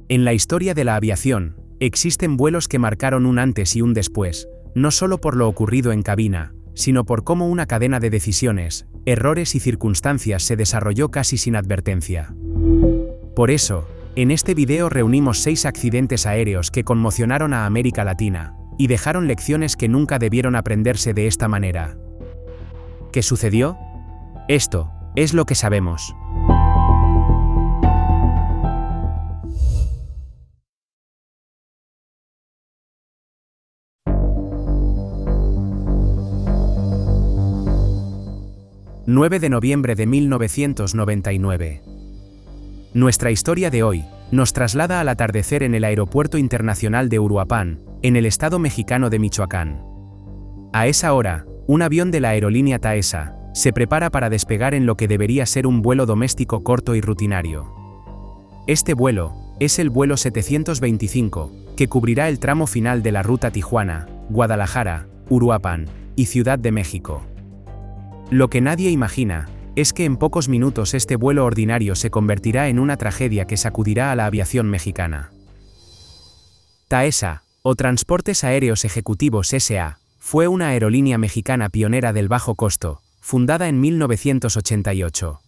En la historia de la aviación, existen vuelos que marcaron un antes y un después, no solo por lo ocurrido en cabina, sino por cómo una cadena de decisiones, errores y circunstancias se desarrolló casi sin advertencia. Por eso, en este video reunimos 6 accidentes aéreos que conmocionaron a América Latina, y dejaron lecciones que nunca debieron aprenderse de esta manera. ¿Qué sucedió? Esto es lo que sabemos. ...9 de noviembre de 1999. Nuestra historia de hoy nos traslada al atardecer en el Aeropuerto Internacional de Uruapan, en el estado mexicano de Michoacán. A esa hora, un avión de la aerolínea Taesa se prepara para despegar en lo que debería ser un vuelo doméstico corto y rutinario. Este vuelo es el vuelo 725, que cubrirá el tramo final de la ruta Tijuana, Guadalajara, Uruapan y Ciudad de México. Lo que nadie imagina es que en pocos minutos este vuelo ordinario se convertirá en una tragedia que sacudirá a la aviación mexicana. Taesa, o Transportes Aéreos Ejecutivos S.A., fue una aerolínea mexicana pionera del bajo costo, fundada en 1988.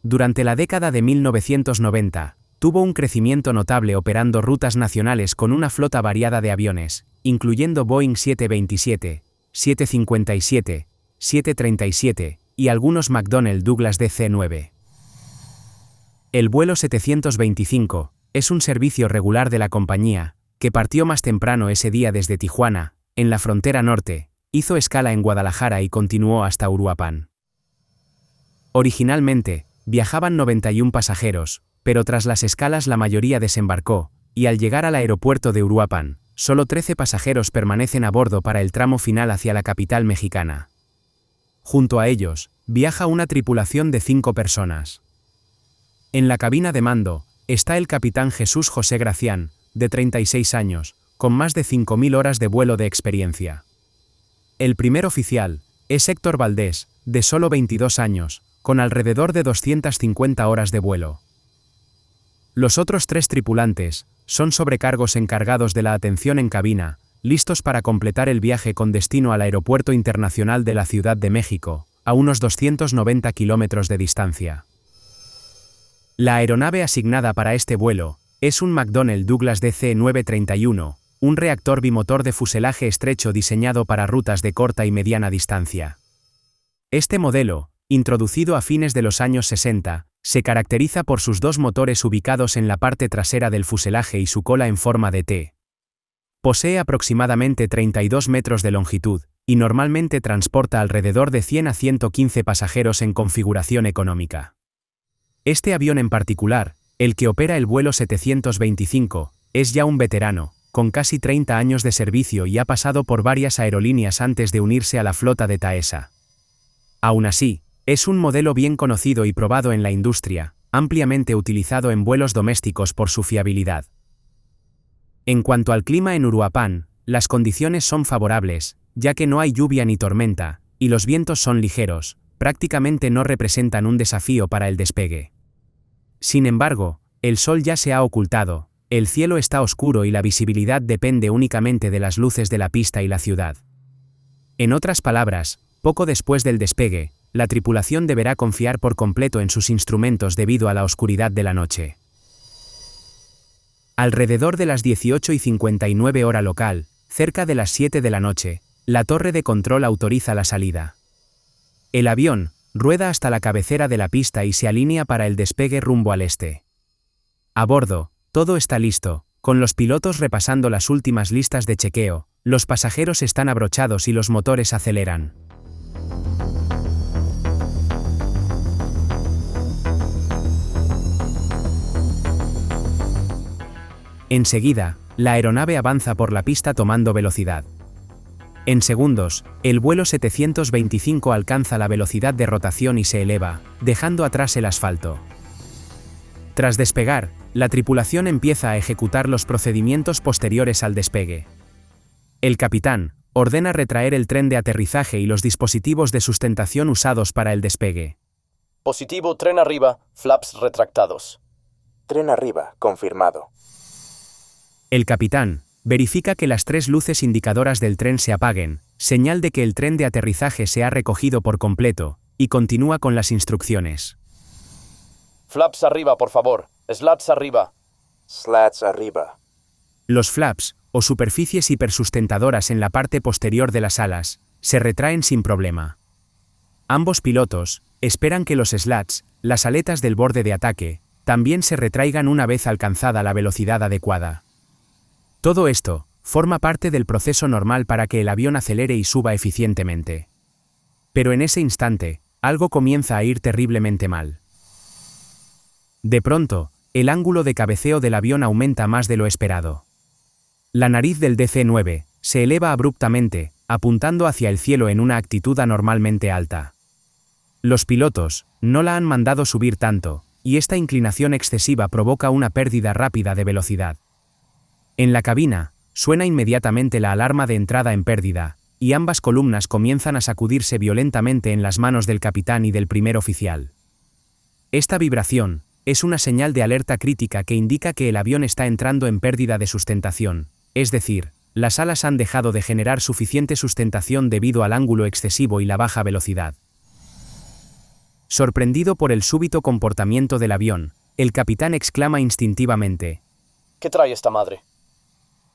Durante la década de 1990, tuvo un crecimiento notable operando rutas nacionales con una flota variada de aviones, incluyendo Boeing 727, 757, 737 y algunos McDonnell Douglas DC-9. El vuelo 725 es un servicio regular de la compañía, que partió más temprano ese día desde Tijuana, en la frontera norte, hizo escala en Guadalajara y continuó hasta Uruapan. Originalmente, viajaban 91 pasajeros, pero tras las escalas la mayoría desembarcó, y al llegar al aeropuerto de Uruapan, solo 13 pasajeros permanecen a bordo para el tramo final hacia la capital mexicana. Junto a ellos, viaja una tripulación de 5 personas. En la cabina de mando, está el capitán Jesús José Gracián, de 36 años, con más de 5.000 horas de vuelo de experiencia. El primer oficial es Héctor Valdés, de solo 22 años, con alrededor de 250 horas de vuelo. Los otros 3 tripulantes son sobrecargos encargados de la atención en cabina, listos para completar el viaje con destino al Aeropuerto Internacional de la Ciudad de México, a unos 290 kilómetros de distancia. La aeronave asignada para este vuelo es un McDonnell Douglas DC-931, un reactor bimotor de fuselaje estrecho diseñado para rutas de corta y mediana distancia. Este modelo, introducido a fines de los años 60, se caracteriza por sus 2 motores ubicados en la parte trasera del fuselaje y su cola en forma de T. Posee aproximadamente 32 metros de longitud, y normalmente transporta alrededor de 100 a 115 pasajeros en configuración económica. Este avión en particular, el que opera el vuelo 725, es ya un veterano, con casi 30 años de servicio y ha pasado por varias aerolíneas antes de unirse a la flota de Taesa. Aún así, es un modelo bien conocido y probado en la industria, ampliamente utilizado en vuelos domésticos por su fiabilidad. En cuanto al clima en Uruapan, las condiciones son favorables, ya que no hay lluvia ni tormenta, y los vientos son ligeros, prácticamente no representan un desafío para el despegue. Sin embargo, el sol ya se ha ocultado, el cielo está oscuro y la visibilidad depende únicamente de las luces de la pista y la ciudad. En otras palabras, poco después del despegue, la tripulación deberá confiar por completo en sus instrumentos debido a la oscuridad de la noche. Alrededor de las 18:59 hora local, cerca de las 7 de la noche, la torre de control autoriza la salida. El avión rueda hasta la cabecera de la pista y se alinea para el despegue rumbo al este. A bordo, todo está listo, con los pilotos repasando las últimas listas de chequeo, los pasajeros están abrochados y los motores aceleran. Enseguida, la aeronave avanza por la pista tomando velocidad. En segundos, el vuelo 725 alcanza la velocidad de rotación y se eleva, dejando atrás el asfalto. Tras despegar, la tripulación empieza a ejecutar los procedimientos posteriores al despegue. El capitán ordena retraer el tren de aterrizaje y los dispositivos de sustentación usados para el despegue. Positivo, tren arriba, flaps retractados. Tren arriba, confirmado. El capitán verifica que las 3 luces indicadoras del tren se apaguen, señal de que el tren de aterrizaje se ha recogido por completo, y continúa con las instrucciones. Flaps arriba, por favor. Slats arriba. Slats arriba. Los flaps, o superficies hipersustentadoras en la parte posterior de las alas, se retraen sin problema. Ambos pilotos esperan que los slats, las aletas del borde de ataque, también se retraigan una vez alcanzada la velocidad adecuada. Todo esto forma parte del proceso normal para que el avión acelere y suba eficientemente. Pero en ese instante, algo comienza a ir terriblemente mal. De pronto, el ángulo de cabeceo del avión aumenta más de lo esperado. La nariz del DC-9 se eleva abruptamente, apuntando hacia el cielo en una actitud anormalmente alta. Los pilotos no la han mandado subir tanto, y esta inclinación excesiva provoca una pérdida rápida de velocidad. En la cabina, suena inmediatamente la alarma de entrada en pérdida, y ambas columnas comienzan a sacudirse violentamente en las manos del capitán y del primer oficial. Esta vibración es una señal de alerta crítica que indica que el avión está entrando en pérdida de sustentación, es decir, las alas han dejado de generar suficiente sustentación debido al ángulo excesivo y la baja velocidad. Sorprendido por el súbito comportamiento del avión, el capitán exclama instintivamente: ¿Qué trae esta madre?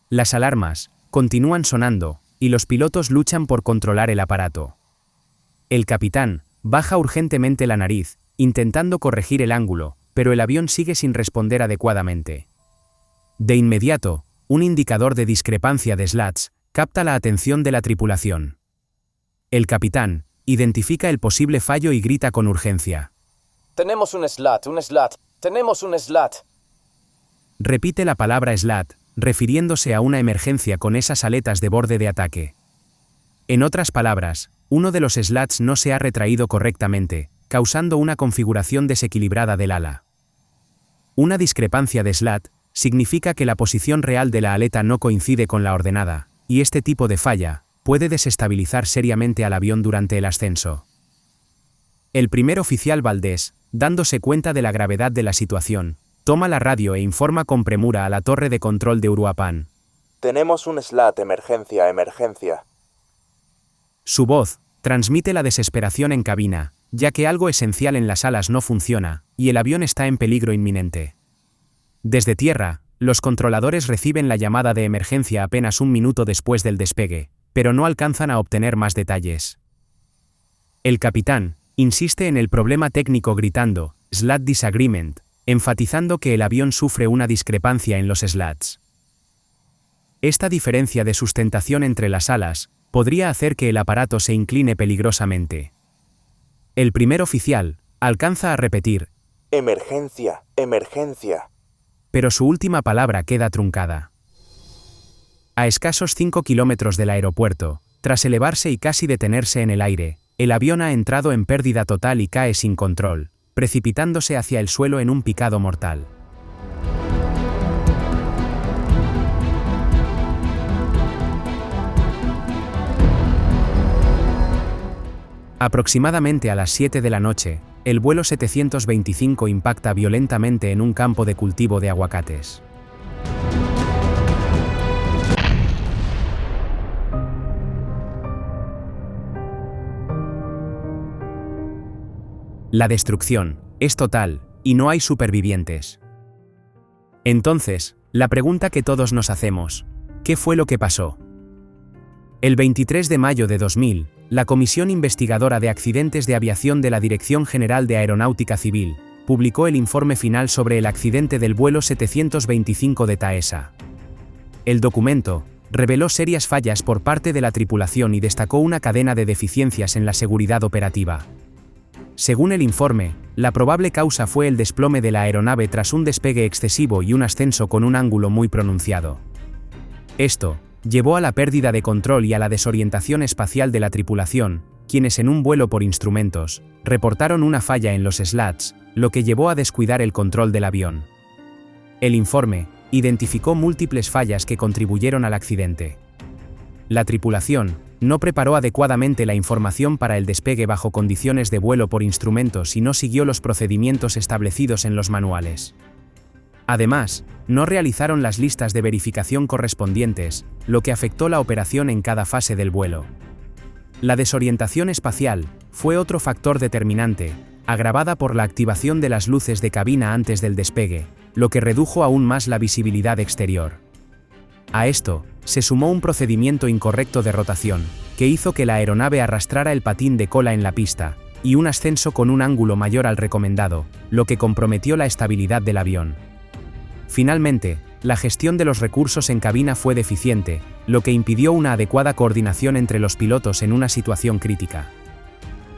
Las alarmas continúan sonando, y los pilotos luchan por controlar el aparato. El capitán baja urgentemente la nariz, intentando corregir el ángulo, pero el avión sigue sin responder adecuadamente. De inmediato, un indicador de discrepancia de slats capta la atención de la tripulación. El capitán identifica el posible fallo y grita con urgencia: Tenemos un slat, tenemos un slat. Repite la palabra slat, refiriéndose a una emergencia con esas aletas de borde de ataque. En otras palabras, uno de los slats no se ha retraído correctamente, causando una configuración desequilibrada del ala. Una discrepancia de slat significa que la posición real de la aleta no coincide con la ordenada, y este tipo de falla puede desestabilizar seriamente al avión durante el ascenso. El primer oficial Valdés, dándose cuenta de la gravedad de la situación, toma la radio e informa con premura a la torre de control de Uruapan. Tenemos un slat, emergencia, emergencia. Su voz transmite la desesperación en cabina, ya que algo esencial en las alas no funciona, y el avión está en peligro inminente. Desde tierra, los controladores reciben la llamada de emergencia apenas un minuto después del despegue, pero no alcanzan a obtener más detalles. El capitán insiste en el problema técnico gritando "Slat disagreement", enfatizando que el avión sufre una discrepancia en los slats. Esta diferencia de sustentación entre las alas podría hacer que el aparato se incline peligrosamente. El primer oficial alcanza a repetir Emergencia, emergencia. Pero su última palabra queda truncada. A escasos 5 kilómetros del aeropuerto, tras elevarse y casi detenerse en el aire, el avión ha entrado en pérdida total y cae sin control, precipitándose hacia el suelo en un picado mortal. Aproximadamente a las 7 de la noche, el vuelo 725 impacta violentamente en un campo de cultivo de aguacates. La destrucción es total, y no hay supervivientes. Entonces, la pregunta que todos nos hacemos: ¿qué fue lo que pasó? El 23 de mayo de 2000, la Comisión Investigadora de Accidentes de Aviación de la Dirección General de Aeronáutica Civil publicó el informe final sobre el accidente del vuelo 725 de Taesa. El documento reveló serias fallas por parte de la tripulación y destacó una cadena de deficiencias en la seguridad operativa. Según el informe, la probable causa fue el desplome de la aeronave tras un despegue excesivo y un ascenso con un ángulo muy pronunciado. Esto llevó a la pérdida de control y a la desorientación espacial de la tripulación, quienes en un vuelo por instrumentos reportaron una falla en los slats, lo que llevó a descuidar el control del avión. El informe identificó múltiples fallas que contribuyeron al accidente. La tripulación no preparó adecuadamente la información para el despegue bajo condiciones de vuelo por instrumentos y no siguió los procedimientos establecidos en los manuales. Además, no realizaron las listas de verificación correspondientes, lo que afectó la operación en cada fase del vuelo. La desorientación espacial fue otro factor determinante, agravada por la activación de las luces de cabina antes del despegue, lo que redujo aún más la visibilidad exterior. A esto, se sumó un procedimiento incorrecto de rotación, que hizo que la aeronave arrastrara el patín de cola en la pista, y un ascenso con un ángulo mayor al recomendado, lo que comprometió la estabilidad del avión. Finalmente, la gestión de los recursos en cabina fue deficiente, lo que impidió una adecuada coordinación entre los pilotos en una situación crítica.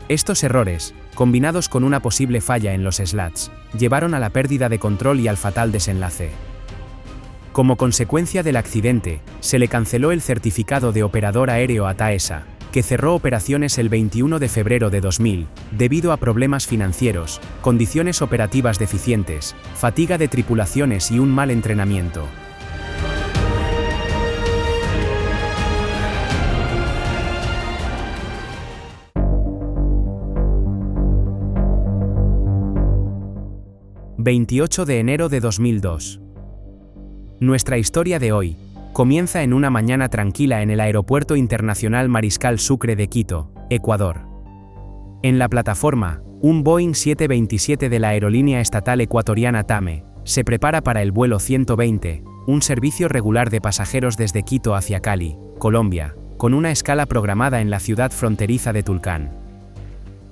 Estos errores, combinados con una posible falla en los slats, llevaron a la pérdida de control y al fatal desenlace. Como consecuencia del accidente, se le canceló el certificado de operador aéreo a Taesa, que cerró operaciones el 21 de febrero de 2000, debido a problemas financieros, condiciones operativas deficientes, fatiga de tripulaciones y un mal entrenamiento. ...28 de enero de 2002. Nuestra historia de hoy comienza en una mañana tranquila en el Aeropuerto Internacional Mariscal Sucre de Quito, Ecuador. En la plataforma, un Boeing 727 de la aerolínea estatal ecuatoriana TAME se prepara para el vuelo 120, un servicio regular de pasajeros desde Quito hacia Cali, Colombia, con una escala programada en la ciudad fronteriza de Tulcán.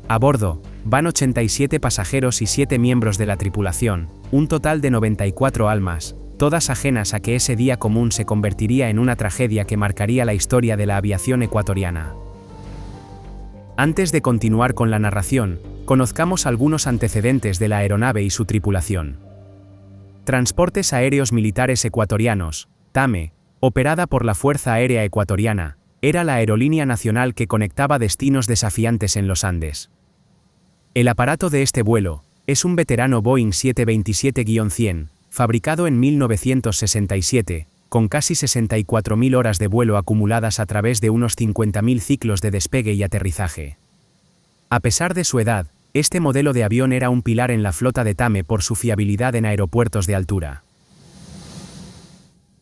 A bordo, van 87 pasajeros y 7 miembros de la tripulación, un total de 94 almas, todas ajenas a que ese día común se convertiría en una tragedia que marcaría la historia de la aviación ecuatoriana. Antes de continuar con la narración, conozcamos algunos antecedentes de la aeronave y su tripulación. Transportes Aéreos Militares Ecuatorianos, TAME, operada por la Fuerza Aérea Ecuatoriana, era la aerolínea nacional que conectaba destinos desafiantes en los Andes. El aparato de este vuelo es un veterano Boeing 727-100, fabricado en 1967, con casi 64.000 horas de vuelo acumuladas a través de unos 50.000 ciclos de despegue y aterrizaje. A pesar de su edad, este modelo de avión era un pilar en la flota de TAME por su fiabilidad en aeropuertos de altura.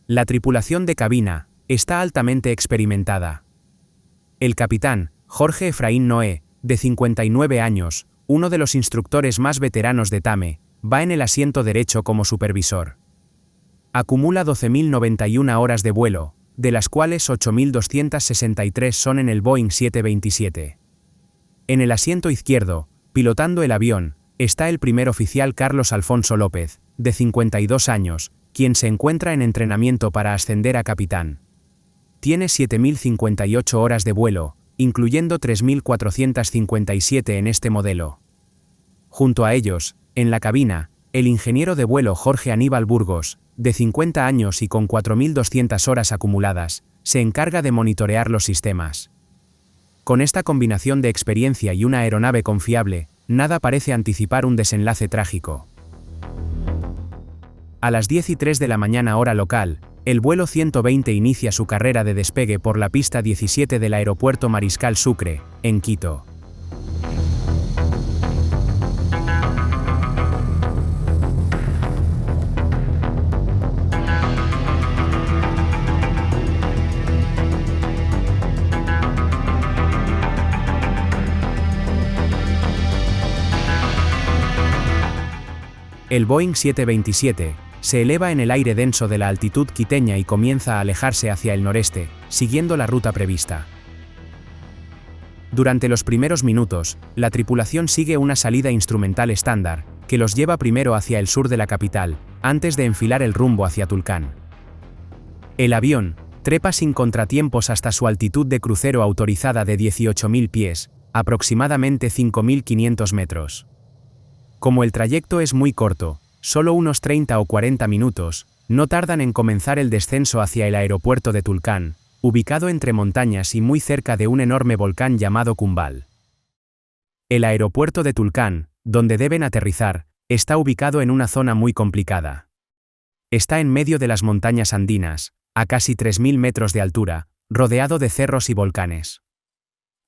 La tripulación de cabina está altamente experimentada. El capitán, Jorge Efraín Noé, de 59 años, uno de los instructores más veteranos de TAME, va en el asiento derecho como supervisor. Acumula 12.091 horas de vuelo, de las cuales 8.263 son en el Boeing 727. En el asiento izquierdo, pilotando el avión, está el primer oficial Carlos Alfonso López, de 52 años, quien se encuentra en entrenamiento para ascender a capitán. Tiene 7.058 horas de vuelo, incluyendo 3.457 en este modelo. Junto a ellos, en la cabina, el ingeniero de vuelo Jorge Aníbal Burgos, de 50 años y con 4.200 horas acumuladas, se encarga de monitorear los sistemas. Con esta combinación de experiencia y una aeronave confiable, nada parece anticipar un desenlace trágico. A las 10:03 de la mañana hora local, el vuelo 120 inicia su carrera de despegue por la pista 17 del Aeropuerto Mariscal Sucre, en Quito. El Boeing 727 se eleva en el aire denso de la altitud quiteña y comienza a alejarse hacia el noreste, siguiendo la ruta prevista. Durante los primeros minutos, la tripulación sigue una salida instrumental estándar, que los lleva primero hacia el sur de la capital, antes de enfilar el rumbo hacia Tulcán. El avión trepa sin contratiempos hasta su altitud de crucero autorizada de 18.000 pies, aproximadamente 5.500 metros. Como el trayecto es muy corto, solo unos 30 o 40 minutos, no tardan en comenzar el descenso hacia el aeropuerto de Tulcán, ubicado entre montañas y muy cerca de un enorme volcán llamado Cumbal. El aeropuerto de Tulcán, donde deben aterrizar, está ubicado en una zona muy complicada. Está en medio de las montañas andinas, a casi 3.000 metros de altura, rodeado de cerros y volcanes.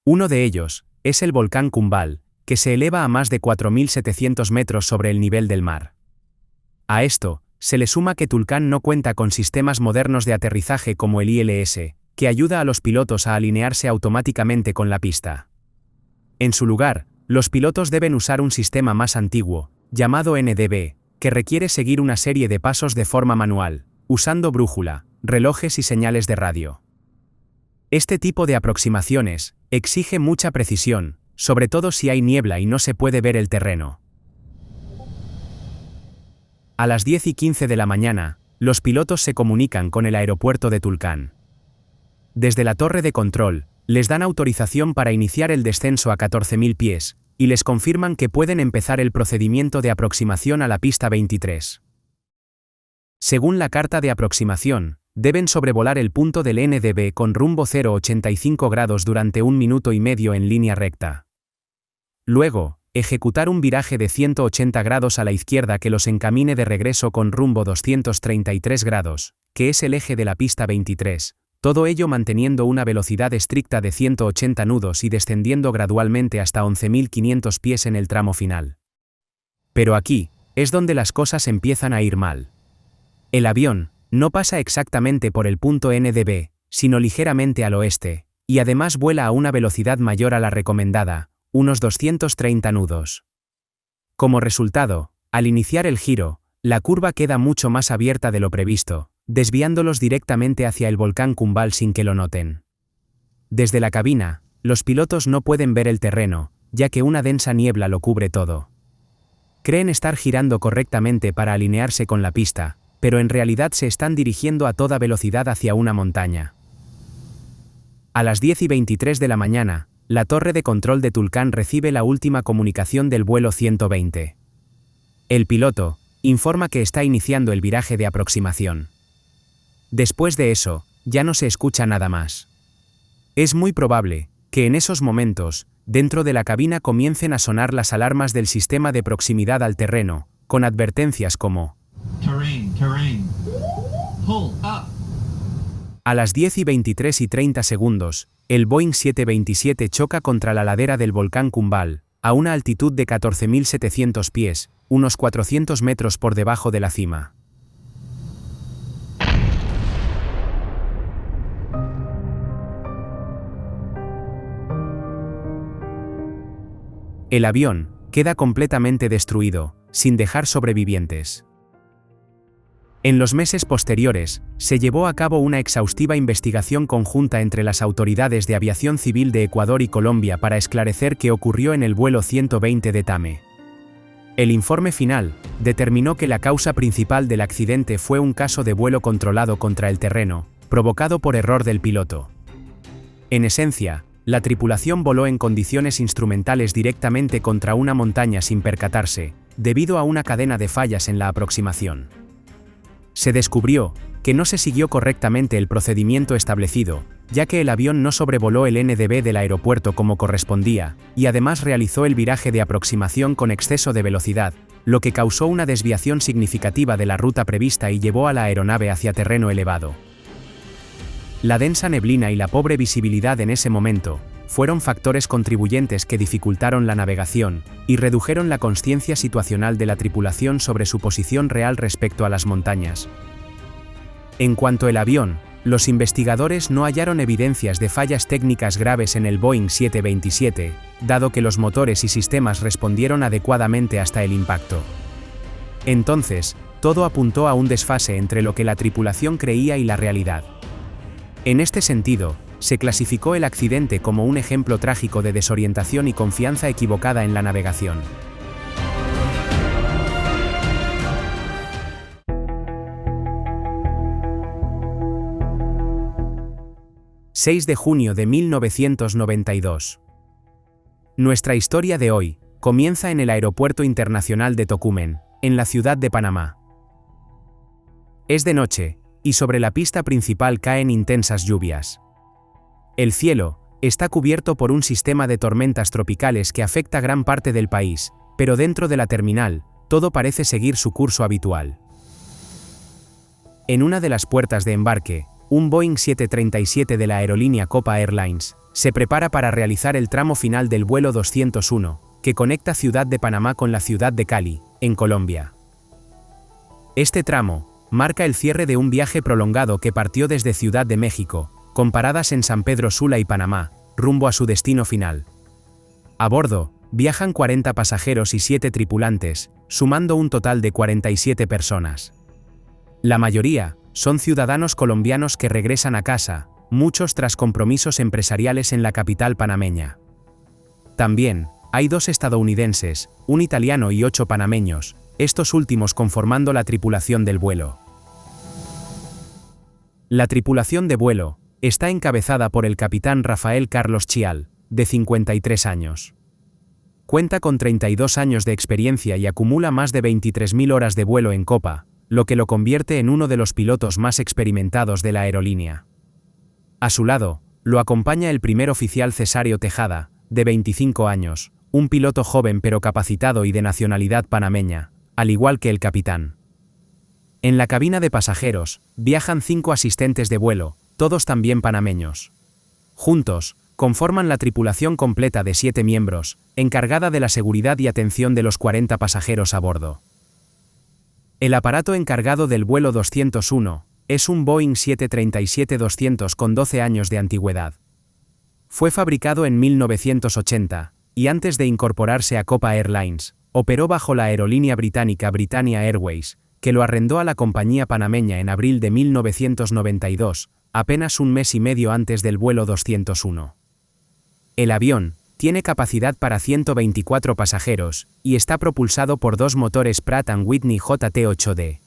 Uno de ellos es el volcán Cumbal, que se eleva a más de 4.700 metros sobre el nivel del mar. A esto se le suma que Tulcán no cuenta con sistemas modernos de aterrizaje como el ILS, que ayuda a los pilotos a alinearse automáticamente con la pista. En su lugar, los pilotos deben usar un sistema más antiguo, llamado NDB, que requiere seguir una serie de pasos de forma manual, usando brújula, relojes y señales de radio. Este tipo de aproximaciones exige mucha precisión, sobre todo si hay niebla y no se puede ver el terreno. A las 10:15 de la mañana, los pilotos se comunican con el aeropuerto de Tulcán. Desde la torre de control, les dan autorización para iniciar el descenso a 14.000 pies, y les confirman que pueden empezar el procedimiento de aproximación a la pista 23. Según la carta de aproximación, deben sobrevolar el punto del NDB con rumbo 0,85 grados durante 1 minuto y medio en línea recta. Luego, ejecutar un viraje de 180 grados a la izquierda que los encamine de regreso con rumbo 233 grados, que es el eje de la pista 23, todo ello manteniendo una velocidad estricta de 180 nudos y descendiendo gradualmente hasta 11.500 pies en el tramo final. Pero aquí, es donde las cosas empiezan a ir mal. El avión no pasa exactamente por el punto NDB, sino ligeramente al oeste, y además vuela a una velocidad mayor a la recomendada, unos 230 nudos. Como resultado, al iniciar el giro, la curva queda mucho más abierta de lo previsto, desviándolos directamente hacia el volcán Cumbal sin que lo noten. Desde la cabina, los pilotos no pueden ver el terreno, ya que una densa niebla lo cubre todo. Creen estar girando correctamente para alinearse con la pista, pero en realidad se están dirigiendo a toda velocidad hacia una montaña. A las 10:23 de la mañana, la torre de control de Tulcán recibe la última comunicación del vuelo 120. El piloto informa que está iniciando el viraje de aproximación. Después de eso, ya no se escucha nada más. Es muy probable que en esos momentos, dentro de la cabina comiencen a sonar las alarmas del sistema de proximidad al terreno, con advertencias como Terrain. Pull up. A las 10:23:30 segundos, el Boeing 727 choca contra la ladera del volcán Cumbal, a una altitud de 14.700 pies, unos 400 metros por debajo de la cima. El avión queda completamente destruido, sin dejar sobrevivientes. En los meses posteriores, se llevó a cabo una exhaustiva investigación conjunta entre las autoridades de aviación civil de Ecuador y Colombia para esclarecer qué ocurrió en el vuelo 120 de TAME. El informe final determinó que la causa principal del accidente fue un caso de vuelo controlado contra el terreno, provocado por error del piloto. En esencia, la tripulación voló en condiciones instrumentales directamente contra una montaña sin percatarse, debido a una cadena de fallas en la aproximación. Se descubrió que no se siguió correctamente el procedimiento establecido, ya que el avión no sobrevoló el NDB del aeropuerto como correspondía, y además realizó el viraje de aproximación con exceso de velocidad, lo que causó una desviación significativa de la ruta prevista y llevó a la aeronave hacia terreno elevado. La densa neblina y la pobre visibilidad en ese momento fueron factores contribuyentes que dificultaron la navegación y redujeron la consciencia situacional de la tripulación sobre su posición real respecto a las montañas. En cuanto al avión, los investigadores no hallaron evidencias de fallas técnicas graves en el Boeing 727, dado que los motores y sistemas respondieron adecuadamente hasta el impacto. Entonces, todo apuntó a un desfase entre lo que la tripulación creía y la realidad. En este sentido, se clasificó el accidente como un ejemplo trágico de desorientación y confianza equivocada en la navegación. ...6 de junio de 1992. Nuestra historia de hoy comienza en el Aeropuerto Internacional de Tocumen, en la ciudad de Panamá. Es de noche, y sobre la pista principal caen intensas lluvias. El cielo está cubierto por un sistema de tormentas tropicales que afecta gran parte del país, pero dentro de la terminal, todo parece seguir su curso habitual. En una de las puertas de embarque, un Boeing 737 de la aerolínea Copa Airlines se prepara para realizar el tramo final del vuelo 201, que conecta Ciudad de Panamá con la ciudad de Cali, en Colombia. Este tramo marca el cierre de un viaje prolongado que partió desde Ciudad de México, con paradas en San Pedro Sula y Panamá, rumbo a su destino final. A bordo, viajan 40 pasajeros y 7 tripulantes, sumando un total de 47 personas. La mayoría son ciudadanos colombianos que regresan a casa, muchos tras compromisos empresariales en la capital panameña. También hay 2 estadounidenses, un italiano y 8 panameños, estos últimos conformando la tripulación del vuelo. La tripulación de vuelo está encabezada por el capitán Rafael Carlos Chial, de 53 años. Cuenta con 32 años de experiencia y acumula más de 23.000 horas de vuelo en Copa, lo que lo convierte en uno de los pilotos más experimentados de la aerolínea. A su lado, lo acompaña el primer oficial Cesario Tejada, de 25 años, un piloto joven pero capacitado y de nacionalidad panameña, al igual que el capitán. En la cabina de pasajeros, viajan 5 asistentes de vuelo, todos también panameños. Juntos, conforman la tripulación completa de 7 miembros, encargada de la seguridad y atención de los 40 pasajeros a bordo. El aparato encargado del vuelo 201 es un Boeing 737-200 con 12 años de antigüedad. Fue fabricado en 1980, y antes de incorporarse a Copa Airlines, operó bajo la aerolínea británica Britannia Airways, que lo arrendó a la compañía panameña en abril de 1992, apenas un mes y medio antes del vuelo 201. El avión tiene capacidad para 124 pasajeros, y está propulsado por 2 motores Pratt & Whitney JT8D.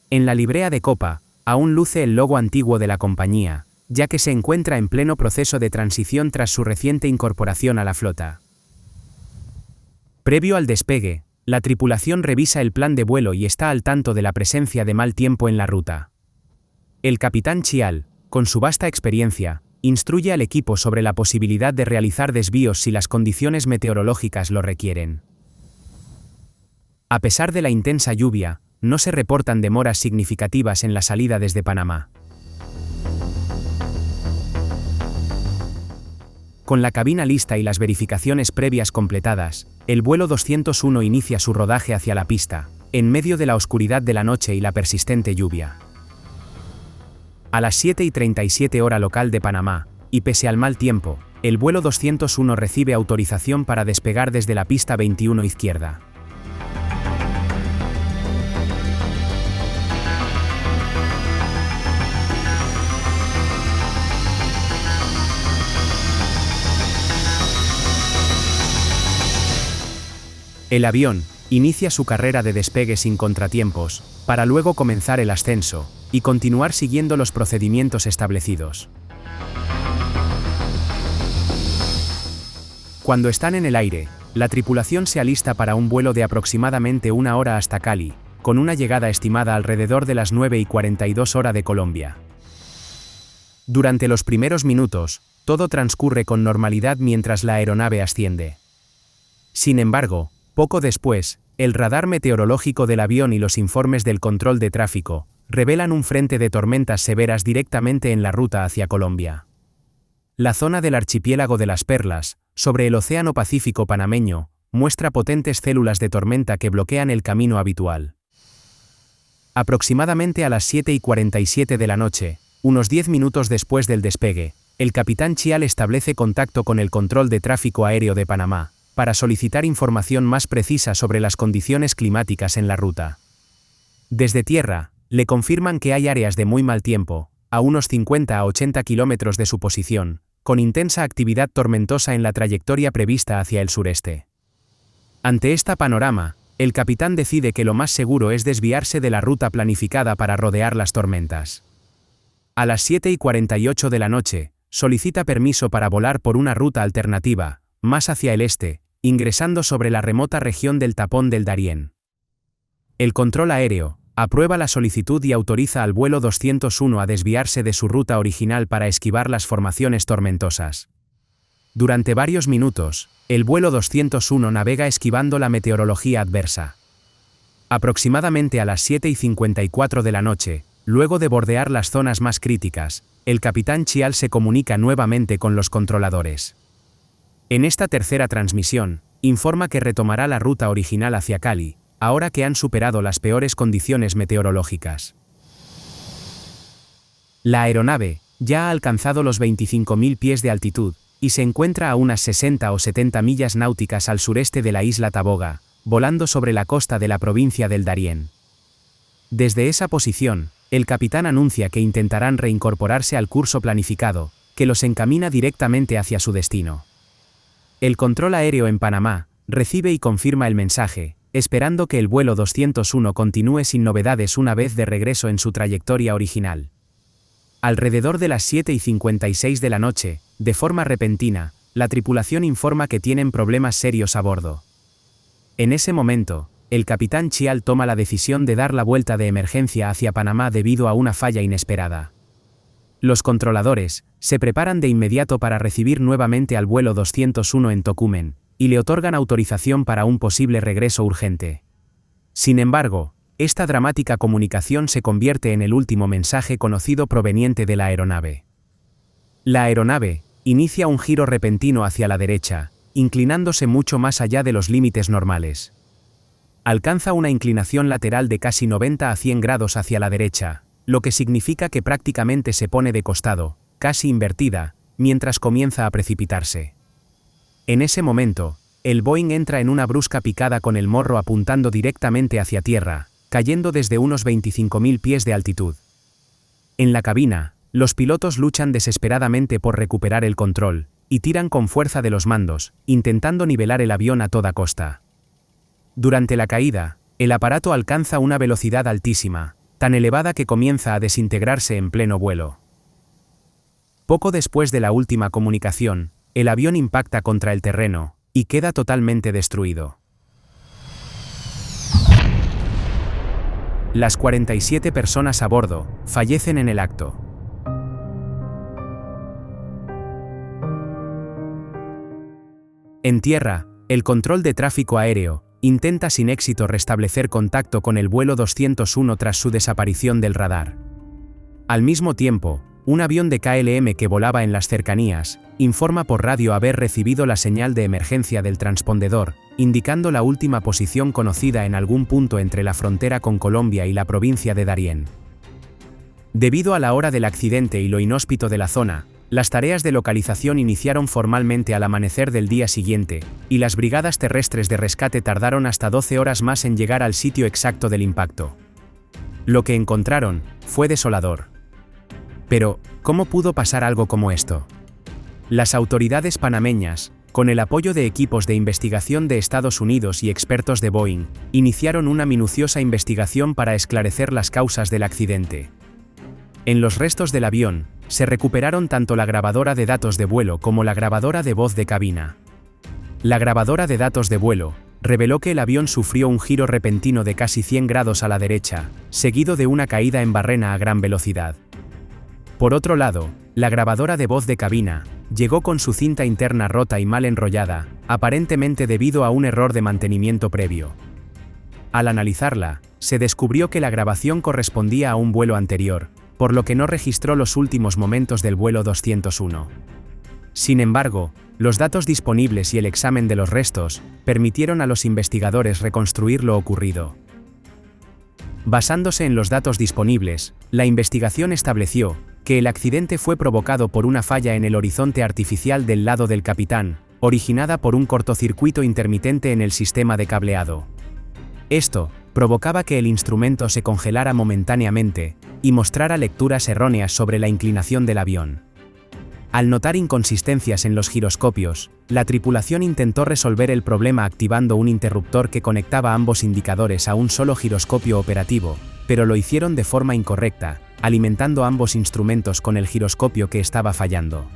En la librea de Copa, aún luce el logo antiguo de la compañía, ya que se encuentra en pleno proceso de transición tras su reciente incorporación a la flota. Previo al despegue, la tripulación revisa el plan de vuelo y está al tanto de la presencia de mal tiempo en la ruta. El capitán Chial, con su vasta experiencia, instruye al equipo sobre la posibilidad de realizar desvíos si las condiciones meteorológicas lo requieren. A pesar de la intensa lluvia, no se reportan demoras significativas en la salida desde Panamá. Con la cabina lista y las verificaciones previas completadas, el vuelo 201 inicia su rodaje hacia la pista, en medio de la oscuridad de la noche y la persistente lluvia. A las 7:37 hora local de Panamá, y pese al mal tiempo, el vuelo 201 recibe autorización para despegar desde la pista 21 izquierda. El avión inicia su carrera de despegue sin contratiempos, para luego comenzar el ascenso y continuar siguiendo los procedimientos establecidos. Cuando están en el aire, la tripulación se alista para un vuelo de aproximadamente 1 hora hasta Cali, con una llegada estimada alrededor de las 9:42 hora de Colombia. Durante los primeros minutos, todo transcurre con normalidad mientras la aeronave asciende. Sin embargo, poco después, el radar meteorológico del avión y los informes del control de tráfico revelan un frente de tormentas severas directamente en la ruta hacia Colombia. La zona del archipiélago de las Perlas, sobre el Océano Pacífico panameño, muestra potentes células de tormenta que bloquean el camino habitual. Aproximadamente a las 7:47 de la noche, unos 10 minutos después del despegue, el capitán Chial establece contacto con el control de tráfico aéreo de Panamá, para solicitar información más precisa sobre las condiciones climáticas en la ruta. Desde tierra, le confirman que hay áreas de muy mal tiempo, a unos 50 a 80 kilómetros de su posición, con intensa actividad tormentosa en la trayectoria prevista hacia el sureste. Ante esta panorama, el capitán decide que lo más seguro es desviarse de la ruta planificada para rodear las tormentas. A las 7:48 de la noche, solicita permiso para volar por una ruta alternativa, más hacia el este, ingresando sobre la remota región del Tapón del Darién. El control aéreo aprueba la solicitud y autoriza al vuelo 201 a desviarse de su ruta original para esquivar las formaciones tormentosas. Durante varios minutos, el vuelo 201 navega esquivando la meteorología adversa. Aproximadamente a las 7:54 de la noche, luego de bordear las zonas más críticas, el capitán Chial se comunica nuevamente con los controladores. En esta tercera transmisión, informa que retomará la ruta original hacia Cali, ahora que han superado las peores condiciones meteorológicas. La aeronave ya ha alcanzado los 25.000 pies de altitud, y se encuentra a unas 60 o 70 millas náuticas al sureste de la isla Taboga, volando sobre la costa de la provincia del Darién. Desde esa posición, el capitán anuncia que intentarán reincorporarse al curso planificado, que los encamina directamente hacia su destino. El control aéreo en Panamá recibe y confirma el mensaje, esperando que el vuelo 201 continúe sin novedades una vez de regreso en su trayectoria original. Alrededor de las 7:56 de la noche, de forma repentina, la tripulación informa que tienen problemas serios a bordo. En ese momento, el capitán Chial toma la decisión de dar la vuelta de emergencia hacia Panamá debido a una falla inesperada. Los controladores se preparan de inmediato para recibir nuevamente al vuelo 201 en Tocumen, y le otorgan autorización para un posible regreso urgente. Sin embargo, esta dramática comunicación se convierte en el último mensaje conocido proveniente de la aeronave. La aeronave inicia un giro repentino hacia la derecha, inclinándose mucho más allá de los límites normales. Alcanza una inclinación lateral de casi 90 a 100 grados hacia la derecha, lo que significa que prácticamente se pone de costado, casi invertida, mientras comienza a precipitarse. En ese momento, el Boeing entra en una brusca picada con el morro apuntando directamente hacia tierra, cayendo desde unos 25.000 pies de altitud. En la cabina, los pilotos luchan desesperadamente por recuperar el control, y tiran con fuerza de los mandos, intentando nivelar el avión a toda costa. Durante la caída, el aparato alcanza una velocidad altísima, tan elevada que comienza a desintegrarse en pleno vuelo. Poco después de la última comunicación, el avión impacta contra el terreno, y queda totalmente destruido. Las 47 personas a bordo fallecen en el acto. En tierra, el control de tráfico aéreo intenta sin éxito restablecer contacto con el vuelo 201 tras su desaparición del radar. Al mismo tiempo, un avión de KLM que volaba en las cercanías informa por radio haber recibido la señal de emergencia del transpondedor, indicando la última posición conocida en algún punto entre la frontera con Colombia y la provincia de Darién. Debido a la hora del accidente y lo inhóspito de la zona, las tareas de localización iniciaron formalmente al amanecer del día siguiente, y las brigadas terrestres de rescate tardaron hasta 12 horas más en llegar al sitio exacto del impacto. Lo que encontraron fue desolador. Pero, ¿cómo pudo pasar algo como esto? Las autoridades panameñas, con el apoyo de equipos de investigación de Estados Unidos y expertos de Boeing, iniciaron una minuciosa investigación para esclarecer las causas del accidente. En los restos del avión, se recuperaron tanto la grabadora de datos de vuelo como la grabadora de voz de cabina. La grabadora de datos de vuelo reveló que el avión sufrió un giro repentino de casi 100 grados a la derecha, seguido de una caída en barrena a gran velocidad. Por otro lado, la grabadora de voz de cabina llegó con su cinta interna rota y mal enrollada, aparentemente debido a un error de mantenimiento previo. Al analizarla, se descubrió que la grabación correspondía a un vuelo anterior, por lo que no registró los últimos momentos del vuelo 201. Sin embargo, los datos disponibles y el examen de los restos permitieron a los investigadores reconstruir lo ocurrido. Basándose en los datos disponibles, la investigación estableció que el accidente fue provocado por una falla en el horizonte artificial del lado del capitán, originada por un cortocircuito intermitente en el sistema de cableado. Esto provocaba que el instrumento se congelara momentáneamente y mostrara lecturas erróneas sobre la inclinación del avión. Al notar inconsistencias en los giroscopios, la tripulación intentó resolver el problema activando un interruptor que conectaba ambos indicadores a un solo giroscopio operativo, pero lo hicieron de forma incorrecta, alimentando ambos instrumentos con el giroscopio que estaba fallando.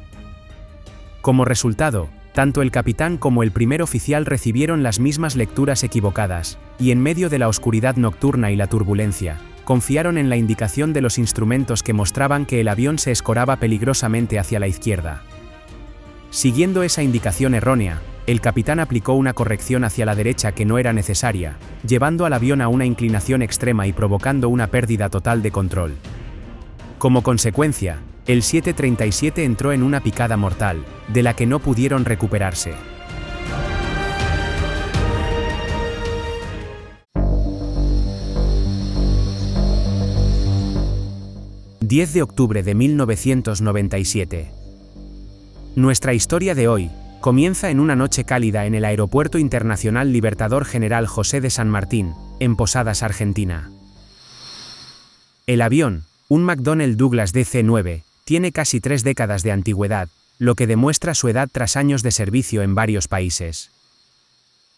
Como resultado, tanto el capitán como el primer oficial recibieron las mismas lecturas equivocadas, y en medio de la oscuridad nocturna y la turbulencia, confiaron en la indicación de los instrumentos que mostraban que el avión se escoraba peligrosamente hacia la izquierda. Siguiendo esa indicación errónea, el capitán aplicó una corrección hacia la derecha que no era necesaria, llevando al avión a una inclinación extrema y provocando una pérdida total de control. Como consecuencia, el 737 entró en una picada mortal, de la que no pudieron recuperarse. 10 de octubre de 1997. Nuestra historia de hoy comienza en una noche cálida en el Aeropuerto Internacional Libertador General José de San Martín, en Posadas, Argentina. El avión, un McDonnell Douglas DC-9, tiene casi 3 décadas de antigüedad, lo que demuestra su edad tras años de servicio en varios países.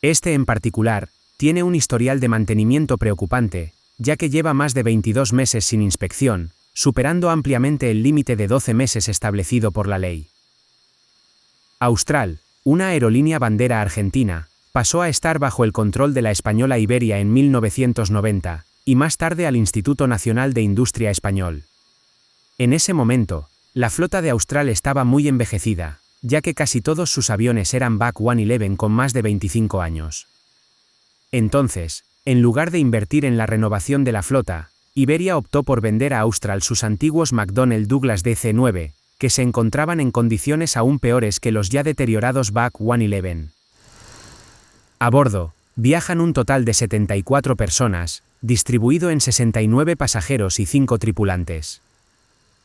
Este en particular, tiene un historial de mantenimiento preocupante, ya que lleva más de 22 meses sin inspección, superando ampliamente el límite de 12 meses establecido por la ley. Austral, una aerolínea bandera argentina, pasó a estar bajo el control de la española Iberia en 1990, y más tarde al Instituto Nacional de Industria Español. En ese momento, la flota de Austral estaba muy envejecida, ya que casi todos sus aviones eran Bach 111 con más de 25 años. Entonces, en lugar de invertir en la renovación de la flota, Iberia optó por vender a Austral sus antiguos McDonnell Douglas DC-9, que se encontraban en condiciones aún peores que los ya deteriorados Bach 111. A bordo, viajan un total de 74 personas, distribuido en 69 pasajeros y 5 tripulantes.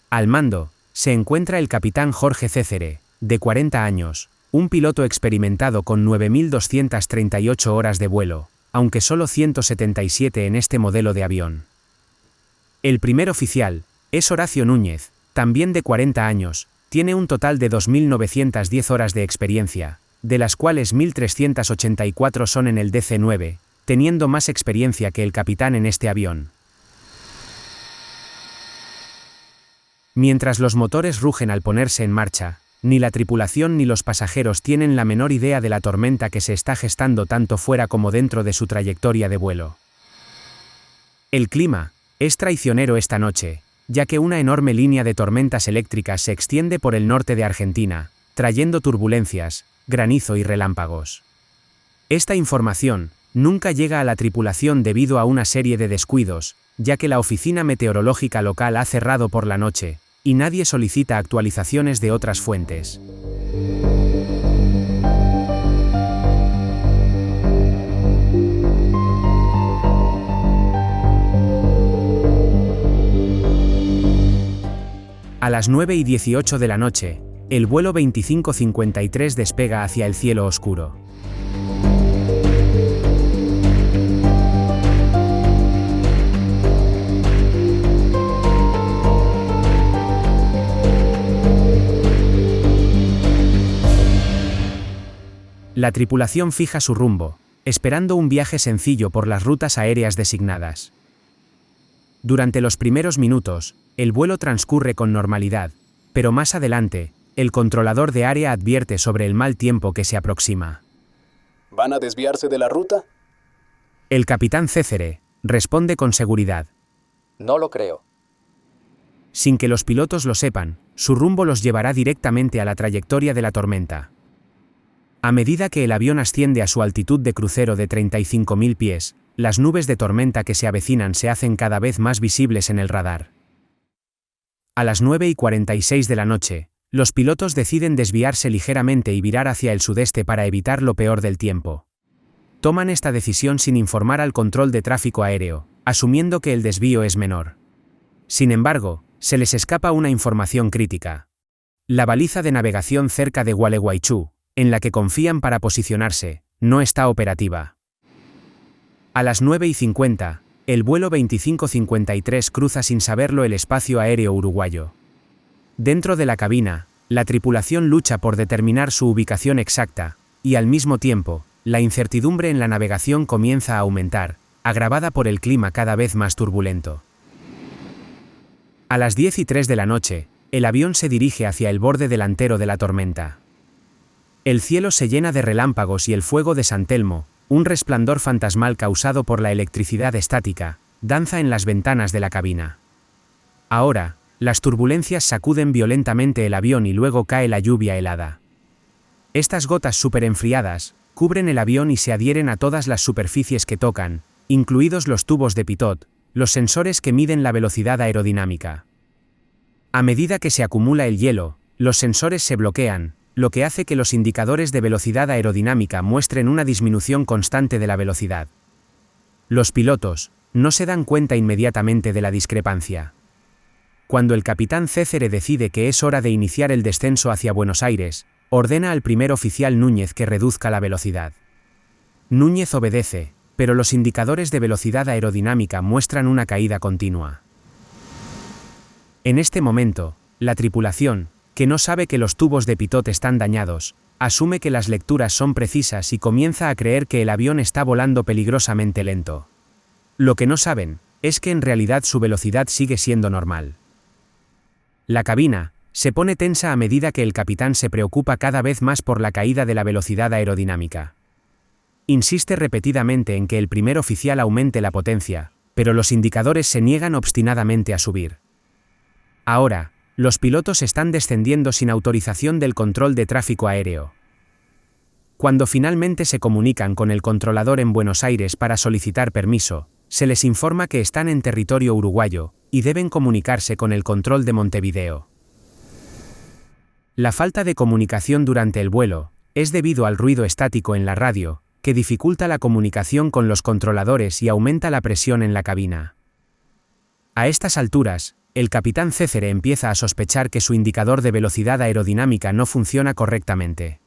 Al mando, se encuentra el capitán Jorge Cécere, de 40 años, un piloto experimentado con 9.238 horas de vuelo, aunque solo 177 en este modelo de avión. El primer oficial es Horacio Núñez, también de 40 años, tiene un total de 2.910 horas de experiencia, de las cuales 1.384 son en el DC-9, teniendo más experiencia que el capitán en este avión. Mientras los motores rugen al ponerse en marcha, ni la tripulación ni los pasajeros tienen la menor idea de la tormenta que se está gestando tanto fuera como dentro de su trayectoria de vuelo. El clima es traicionero esta noche, ya que una enorme línea de tormentas eléctricas se extiende por el norte de Argentina, trayendo turbulencias, granizo y relámpagos. Esta información nunca llega a la tripulación debido a una serie de descuidos, ya que la oficina meteorológica local ha cerrado por la noche, y nadie solicita actualizaciones de otras fuentes. A las 9:18 de la noche, el vuelo 2553 despega hacia el cielo oscuro. La tripulación fija su rumbo, esperando un viaje sencillo por las rutas aéreas designadas. Durante los primeros minutos, el vuelo transcurre con normalidad, pero más adelante, el controlador de área advierte sobre el mal tiempo que se aproxima. ¿Van a desviarse de la ruta? El capitán Cécere responde con seguridad. No lo creo. Sin que los pilotos lo sepan, su rumbo los llevará directamente a la trayectoria de la tormenta. A medida que el avión asciende a su altitud de crucero de 35.000 pies, las nubes de tormenta que se avecinan se hacen cada vez más visibles en el radar. A las 9:46 de la noche, los pilotos deciden desviarse ligeramente y virar hacia el sudeste para evitar lo peor del tiempo. Toman esta decisión sin informar al control de tráfico aéreo, asumiendo que el desvío es menor. Sin embargo, se les escapa una información crítica. La baliza de navegación cerca de Gualeguaychú, en la que confían para posicionarse, no está operativa. A las 9:50, el vuelo 2553 cruza sin saberlo el espacio aéreo uruguayo. Dentro de la cabina, la tripulación lucha por determinar su ubicación exacta, y al mismo tiempo, la incertidumbre en la navegación comienza a aumentar, agravada por el clima cada vez más turbulento. A las 10:03 de la noche, el avión se dirige hacia el borde delantero de la tormenta. El cielo se llena de relámpagos y el fuego de San Telmo, un resplandor fantasmal causado por la electricidad estática, danza en las ventanas de la cabina. Ahora, las turbulencias sacuden violentamente el avión y luego cae la lluvia helada. Estas gotas superenfriadas cubren el avión y se adhieren a todas las superficies que tocan, incluidos los tubos de pitot, los sensores que miden la velocidad aerodinámica. A medida que se acumula el hielo, los sensores se bloquean, lo que hace que los indicadores de velocidad aerodinámica muestren una disminución constante de la velocidad. Los pilotos no se dan cuenta inmediatamente de la discrepancia. Cuando el capitán Cécere decide que es hora de iniciar el descenso hacia Buenos Aires, ordena al primer oficial Núñez que reduzca la velocidad. Núñez obedece, pero los indicadores de velocidad aerodinámica muestran una caída continua. En este momento, la tripulación, que no sabe que los tubos de pitot están dañados, asume que las lecturas son precisas y comienza a creer que el avión está volando peligrosamente lento. Lo que no saben es que en realidad su velocidad sigue siendo normal. La cabina se pone tensa a medida que el capitán se preocupa cada vez más por la caída de la velocidad aerodinámica. Insiste repetidamente en que el primer oficial aumente la potencia, pero los indicadores se niegan obstinadamente a subir. Ahora, los pilotos están descendiendo sin autorización del control de tráfico aéreo. Cuando finalmente se comunican con el controlador en Buenos Aires para solicitar permiso, se les informa que están en territorio uruguayo y deben comunicarse con el control de Montevideo. La falta de comunicación durante el vuelo es debido al ruido estático en la radio, que dificulta la comunicación con los controladores y aumenta la presión en la cabina. A estas alturas, el capitán Cécere empieza a sospechar que su indicador de velocidad aerodinámica no funciona correctamente.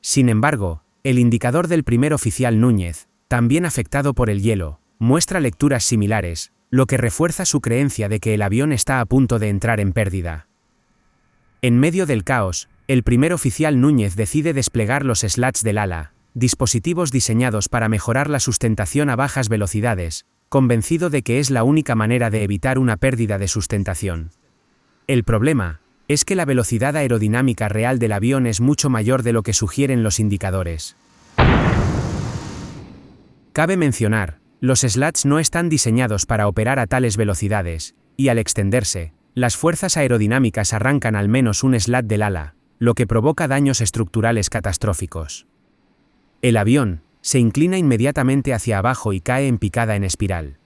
Sin embargo, el indicador del primer oficial Núñez, también afectado por el hielo, muestra lecturas similares, lo que refuerza su creencia de que el avión está a punto de entrar en pérdida. En medio del caos, el primer oficial Núñez decide desplegar los slats del ala, dispositivos diseñados para mejorar la sustentación a bajas velocidades, convencido de que es la única manera de evitar una pérdida de sustentación. El problema es que la velocidad aerodinámica real del avión es mucho mayor de lo que sugieren los indicadores. Cabe mencionar, los slats no están diseñados para operar a tales velocidades, y al extenderse, las fuerzas aerodinámicas arrancan al menos un slat del ala, lo que provoca daños estructurales catastróficos. El avión se inclina inmediatamente hacia abajo y cae en picada en espiral.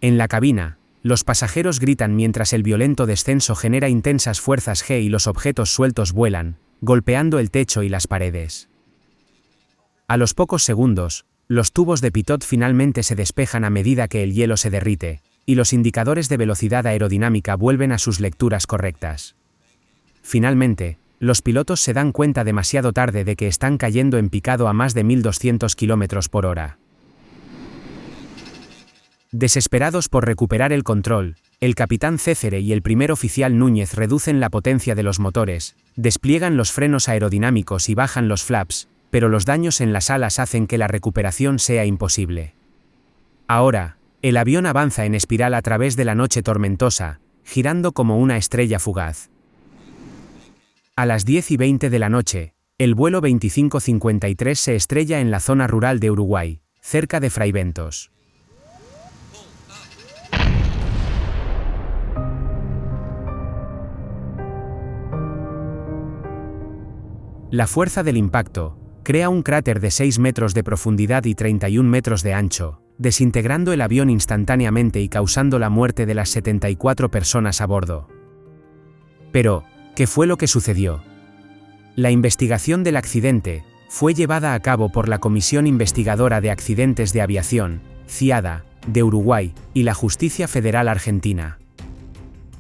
En la cabina, los pasajeros gritan mientras el violento descenso genera intensas fuerzas G y los objetos sueltos vuelan, golpeando el techo y las paredes. A los pocos segundos, los tubos de pitot finalmente se despejan a medida que el hielo se derrite, y los indicadores de velocidad aerodinámica vuelven a sus lecturas correctas. Finalmente, los pilotos se dan cuenta demasiado tarde de que están cayendo en picado a más de 1200 km por hora. Desesperados por recuperar el control, el capitán Cécere y el primer oficial Núñez reducen la potencia de los motores, despliegan los frenos aerodinámicos y bajan los flaps, pero los daños en las alas hacen que la recuperación sea imposible. Ahora, el avión avanza en espiral a través de la noche tormentosa, girando como una estrella fugaz. A las 10:20 de la noche, el vuelo 2553 se estrella en la zona rural de Uruguay, cerca de Fraiventos. La fuerza del impacto crea un cráter de 6 metros de profundidad y 31 metros de ancho, desintegrando el avión instantáneamente y causando la muerte de las 74 personas a bordo. Pero, ¿qué fue lo que sucedió? La investigación del accidente fue llevada a cabo por la Comisión Investigadora de Accidentes de Aviación, CIADA, de Uruguay, y la Justicia Federal Argentina.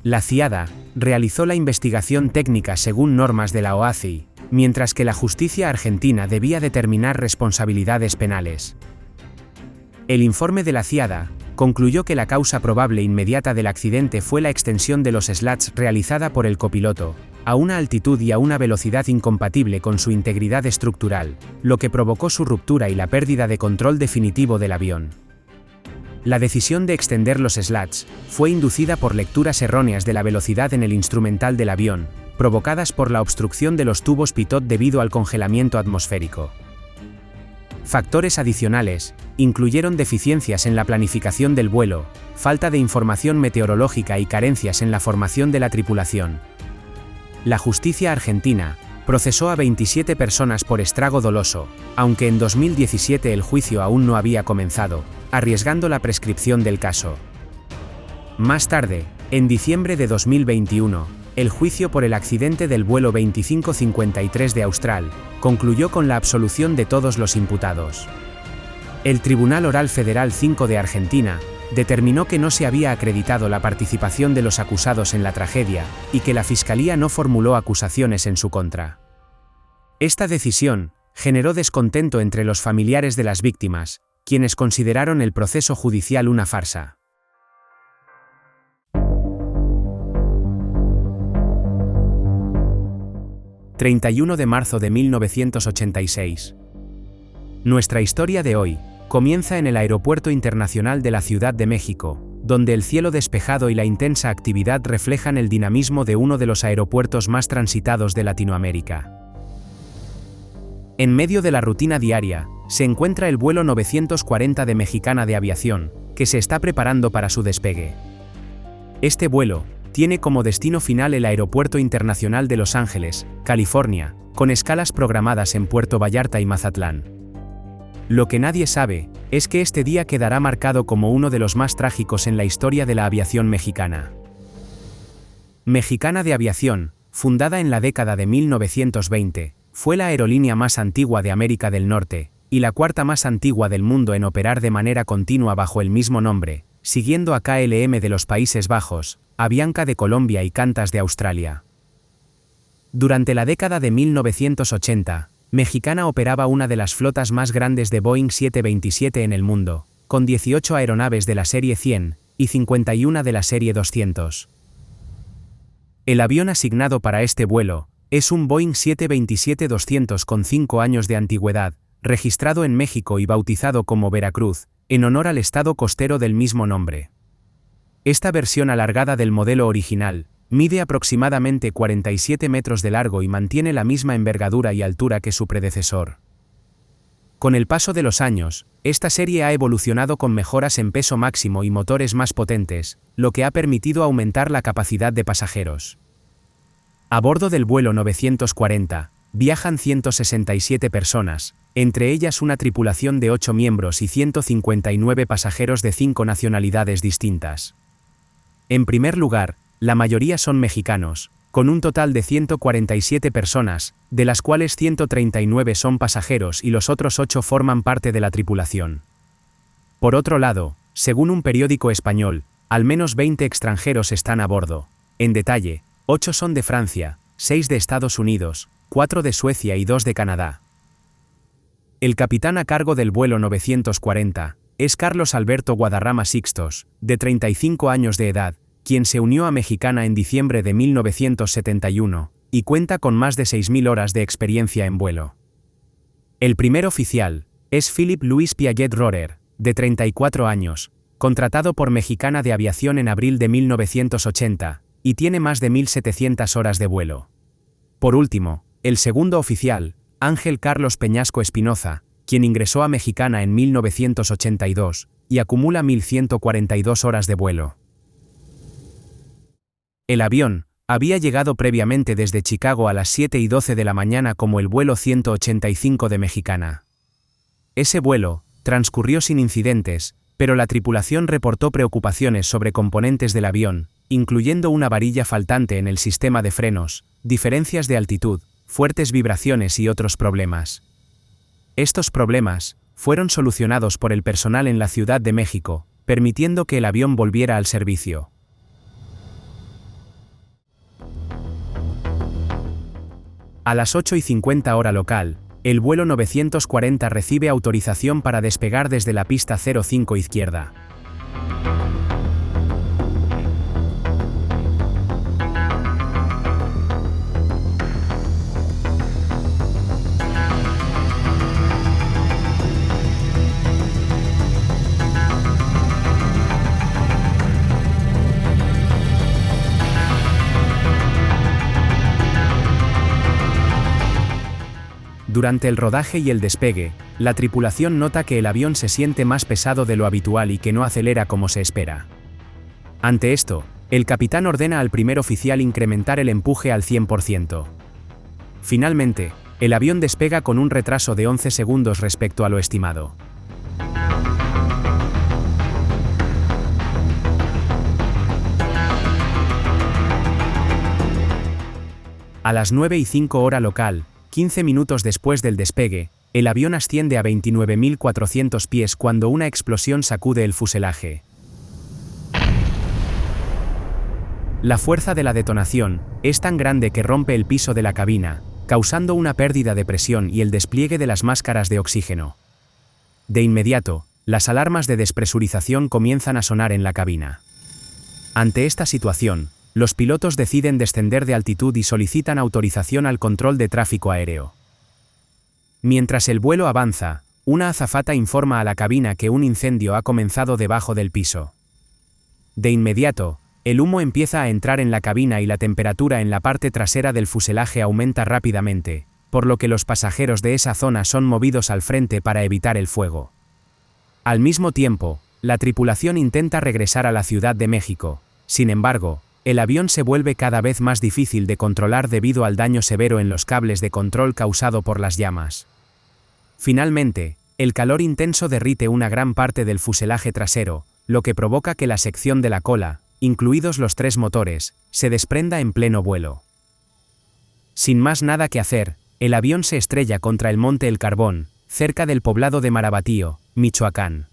La CIADA realizó la investigación técnica según normas de la OACI, mientras que la justicia argentina debía determinar responsabilidades penales. El informe de la CIADA concluyó que la causa probable inmediata del accidente fue la extensión de los slats realizada por el copiloto, a una altitud y a una velocidad incompatible con su integridad estructural, lo que provocó su ruptura y la pérdida de control definitivo del avión. La decisión de extender los slats fue inducida por lecturas erróneas de la velocidad en el instrumental del avión, provocadas por la obstrucción de los tubos pitot debido al congelamiento atmosférico. Factores adicionales incluyeron deficiencias en la planificación del vuelo, falta de información meteorológica y carencias en la formación de la tripulación. La justicia argentina procesó a 27 personas por estrago doloso, aunque en 2017 el juicio aún no había comenzado, arriesgando la prescripción del caso. Más tarde, en diciembre de 2021, el juicio por el accidente del vuelo 2553 de Austral concluyó con la absolución de todos los imputados. El Tribunal Oral Federal 5 de Argentina determinó que no se había acreditado la participación de los acusados en la tragedia, y que la Fiscalía no formuló acusaciones en su contra. Esta decisión generó descontento entre los familiares de las víctimas, quienes consideraron el proceso judicial una farsa. ...31 de marzo de 1986. Nuestra historia de hoy comienza en el Aeropuerto Internacional de la Ciudad de México, donde el cielo despejado y la intensa actividad reflejan el dinamismo de uno de los aeropuertos más transitados de Latinoamérica. En medio de la rutina diaria, se encuentra el vuelo 940 de Mexicana de Aviación, que se está preparando para su despegue. Este vuelo tiene como destino final el Aeropuerto Internacional de Los Ángeles, California, con escalas programadas en Puerto Vallarta y Mazatlán. Lo que nadie sabe es que este día quedará marcado como uno de los más trágicos en la historia de la aviación mexicana. Mexicana de Aviación, fundada en la década de 1920, fue la aerolínea más antigua de América del Norte, y la cuarta más antigua del mundo en operar de manera continua bajo el mismo nombre, siguiendo a KLM de los Países Bajos, Avianca de Colombia y Qantas de Australia. Durante la década de 1980, Mexicana operaba una de las flotas más grandes de Boeing 727 en el mundo, con 18 aeronaves de la serie 100 y 51 de la serie 200. El avión asignado para este vuelo es un Boeing 727-200 con 5 años de antigüedad, registrado en México y bautizado como Veracruz, en honor al estado costero del mismo nombre. Esta versión alargada del modelo original mide aproximadamente 47 metros de largo y mantiene la misma envergadura y altura que su predecesor. Con el paso de los años, esta serie ha evolucionado con mejoras en peso máximo y motores más potentes, lo que ha permitido aumentar la capacidad de pasajeros. A bordo del vuelo 940, viajan 167 personas, entre ellas una tripulación de 8 miembros y 159 pasajeros de 5 nacionalidades distintas. En primer lugar, la mayoría son mexicanos, con un total de 147 personas, de las cuales 139 son pasajeros y los otros 8 forman parte de la tripulación. Por otro lado, según un periódico español, al menos 20 extranjeros están a bordo. En detalle, 8 son de Francia, 6 de Estados Unidos, 4 de Suecia y 2 de Canadá. El capitán a cargo del vuelo 940 es Carlos Alberto Guadarrama Sixtos, de 35 años de edad, quien se unió a Mexicana en diciembre de 1971, y cuenta con más de 6.000 horas de experiencia en vuelo. El primer oficial es Philip Luis Piaget Rohrer, de 34 años, contratado por Mexicana de Aviación en abril de 1980, y tiene más de 1.700 horas de vuelo. Por último, el segundo oficial, Ángel Carlos Peñasco Espinoza, quien ingresó a Mexicana en 1982, y acumula 1.142 horas de vuelo. El avión había llegado previamente desde Chicago a las 7:12 de la mañana como el vuelo 185 de Mexicana. Ese vuelo transcurrió sin incidentes, pero la tripulación reportó preocupaciones sobre componentes del avión, incluyendo una varilla faltante en el sistema de frenos, diferencias de altitud, fuertes vibraciones y otros problemas. Estos problemas fueron solucionados por el personal en la Ciudad de México, permitiendo que el avión volviera al servicio. A las 8:50 hora local, el vuelo 940 recibe autorización para despegar desde la pista 05 izquierda. Durante el rodaje y el despegue, la tripulación nota que el avión se siente más pesado de lo habitual y que no acelera como se espera. Ante esto, el capitán ordena al primer oficial incrementar el empuje al 100%. Finalmente, el avión despega con un retraso de 11 segundos respecto a lo estimado. A las 9:05 hora local, 15 minutos después del despegue, el avión asciende a 29.400 pies cuando una explosión sacude el fuselaje. La fuerza de la detonación es tan grande que rompe el piso de la cabina, causando una pérdida de presión y el despliegue de las máscaras de oxígeno. De inmediato, las alarmas de despresurización comienzan a sonar en la cabina. Ante esta situación, los pilotos deciden descender de altitud y solicitan autorización al control de tráfico aéreo. Mientras el vuelo avanza, una azafata informa a la cabina que un incendio ha comenzado debajo del piso. De inmediato, el humo empieza a entrar en la cabina y la temperatura en la parte trasera del fuselaje aumenta rápidamente, por lo que los pasajeros de esa zona son movidos al frente para evitar el fuego. Al mismo tiempo, la tripulación intenta regresar a la Ciudad de México. Sin embargo, el avión se vuelve cada vez más difícil de controlar debido al daño severo en los cables de control causado por las llamas. Finalmente, el calor intenso derrite una gran parte del fuselaje trasero, lo que provoca que la sección de la cola, incluidos los 3 motores, se desprenda en pleno vuelo. Sin más nada que hacer, el avión se estrella contra el monte El Carbón, cerca del poblado de Marabatío, Michoacán.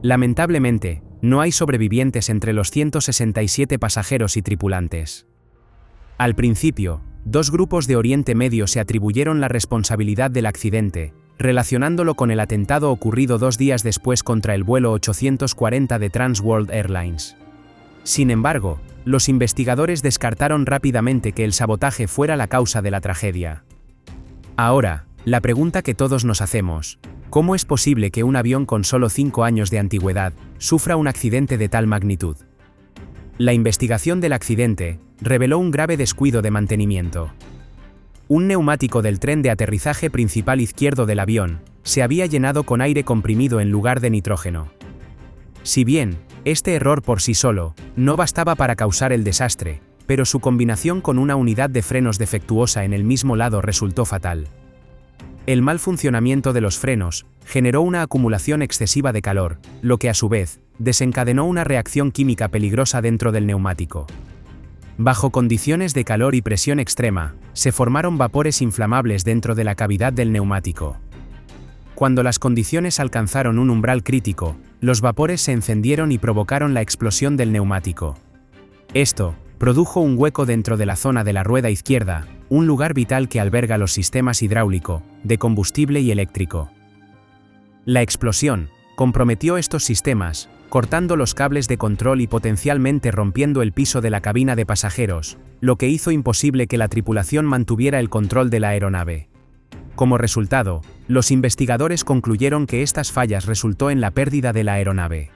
Lamentablemente, no hay sobrevivientes entre los 167 pasajeros y tripulantes. Al principio, 2 grupos de Oriente Medio se atribuyeron la responsabilidad del accidente, relacionándolo con el atentado ocurrido 2 días después contra el vuelo 840 de Trans World Airlines. Sin embargo, los investigadores descartaron rápidamente que el sabotaje fuera la causa de la tragedia. Ahora, la pregunta que todos nos hacemos: ¿cómo es posible que un avión con solo 5 años de antigüedad sufra un accidente de tal magnitud? La investigación del accidente reveló un grave descuido de mantenimiento. Un neumático del tren de aterrizaje principal izquierdo del avión se había llenado con aire comprimido en lugar de nitrógeno. Si bien, este error por sí solo no bastaba para causar el desastre, pero su combinación con una unidad de frenos defectuosa en el mismo lado resultó fatal. El mal funcionamiento de los frenos generó una acumulación excesiva de calor, lo que a su vez desencadenó una reacción química peligrosa dentro del neumático. Bajo condiciones de calor y presión extrema, se formaron vapores inflamables dentro de la cavidad del neumático. Cuando las condiciones alcanzaron un umbral crítico, los vapores se encendieron y provocaron la explosión del neumático. Esto produjo un hueco dentro de la zona de la rueda izquierda, un lugar vital que alberga los sistemas hidráulico, de combustible y eléctrico. La explosión comprometió estos sistemas, cortando los cables de control y potencialmente rompiendo el piso de la cabina de pasajeros, lo que hizo imposible que la tripulación mantuviera el control de la aeronave. Como resultado, los investigadores concluyeron que estas fallas resultó en la pérdida de la aeronave.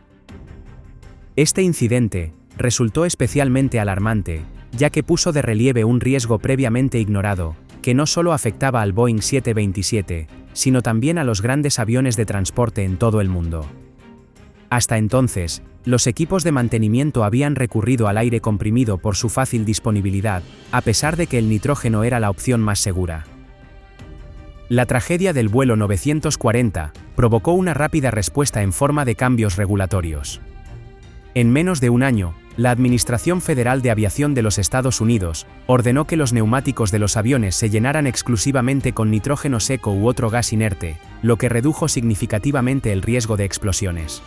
Este incidente resultó especialmente alarmante, ya que puso de relieve un riesgo previamente ignorado, que no solo afectaba al Boeing 727, sino también a los grandes aviones de transporte en todo el mundo. Hasta entonces, los equipos de mantenimiento habían recurrido al aire comprimido por su fácil disponibilidad, a pesar de que el nitrógeno era la opción más segura. La tragedia del vuelo 940 provocó una rápida respuesta en forma de cambios regulatorios. En menos de un año, la Administración Federal de Aviación de los Estados Unidos ordenó que los neumáticos de los aviones se llenaran exclusivamente con nitrógeno seco u otro gas inerte, lo que redujo significativamente el riesgo de explosiones.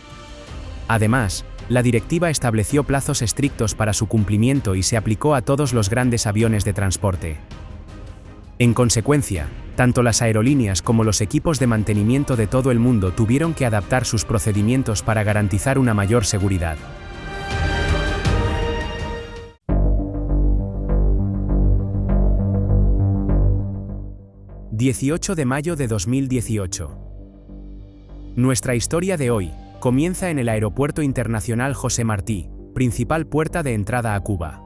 Además, la directiva estableció plazos estrictos para su cumplimiento y se aplicó a todos los grandes aviones de transporte. En consecuencia, tanto las aerolíneas como los equipos de mantenimiento de todo el mundo tuvieron que adaptar sus procedimientos para garantizar una mayor seguridad. ...18 de mayo de 2018. Nuestra historia de hoy comienza en el Aeropuerto Internacional José Martí, principal puerta de entrada a Cuba.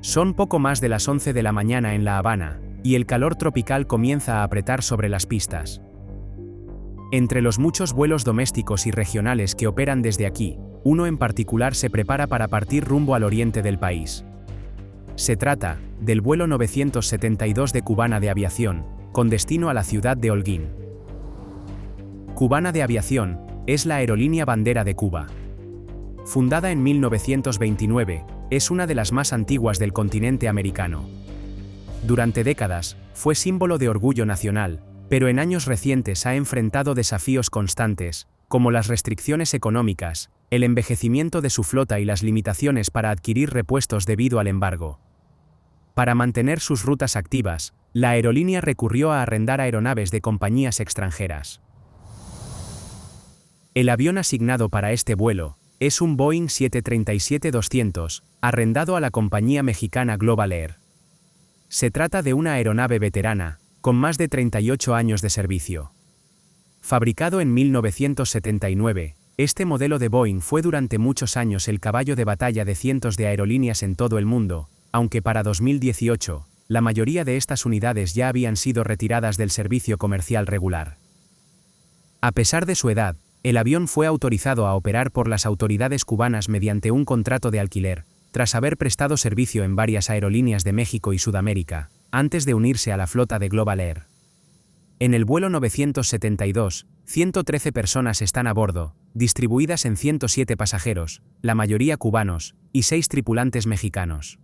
Son poco más de las 11 de la mañana en La Habana, y el calor tropical comienza a apretar sobre las pistas. Entre los muchos vuelos domésticos y regionales que operan desde aquí, uno en particular se prepara para partir rumbo al oriente del país. Se trata del vuelo 972 de Cubana de Aviación, con destino a la ciudad de Holguín. Cubana de Aviación es la aerolínea bandera de Cuba. Fundada en 1929, es una de las más antiguas del continente americano. Durante décadas, fue símbolo de orgullo nacional, pero en años recientes ha enfrentado desafíos constantes, como las restricciones económicas, el envejecimiento de su flota y las limitaciones para adquirir repuestos debido al embargo. Para mantener sus rutas activas, la aerolínea recurrió a arrendar aeronaves de compañías extranjeras. El avión asignado para este vuelo es un Boeing 737-200, arrendado a la compañía mexicana Global Air. Se trata de una aeronave veterana, con más de 38 años de servicio. Fabricado en 1979, este modelo de Boeing fue durante muchos años el caballo de batalla de cientos de aerolíneas en todo el mundo, aunque para 2018, la mayoría de estas unidades ya habían sido retiradas del servicio comercial regular. A pesar de su edad, el avión fue autorizado a operar por las autoridades cubanas mediante un contrato de alquiler, tras haber prestado servicio en varias aerolíneas de México y Sudamérica, antes de unirse a la flota de Global Air. En el vuelo 972, 113 personas están a bordo, distribuidas en 107 pasajeros, la mayoría cubanos, y 6 tripulantes mexicanos.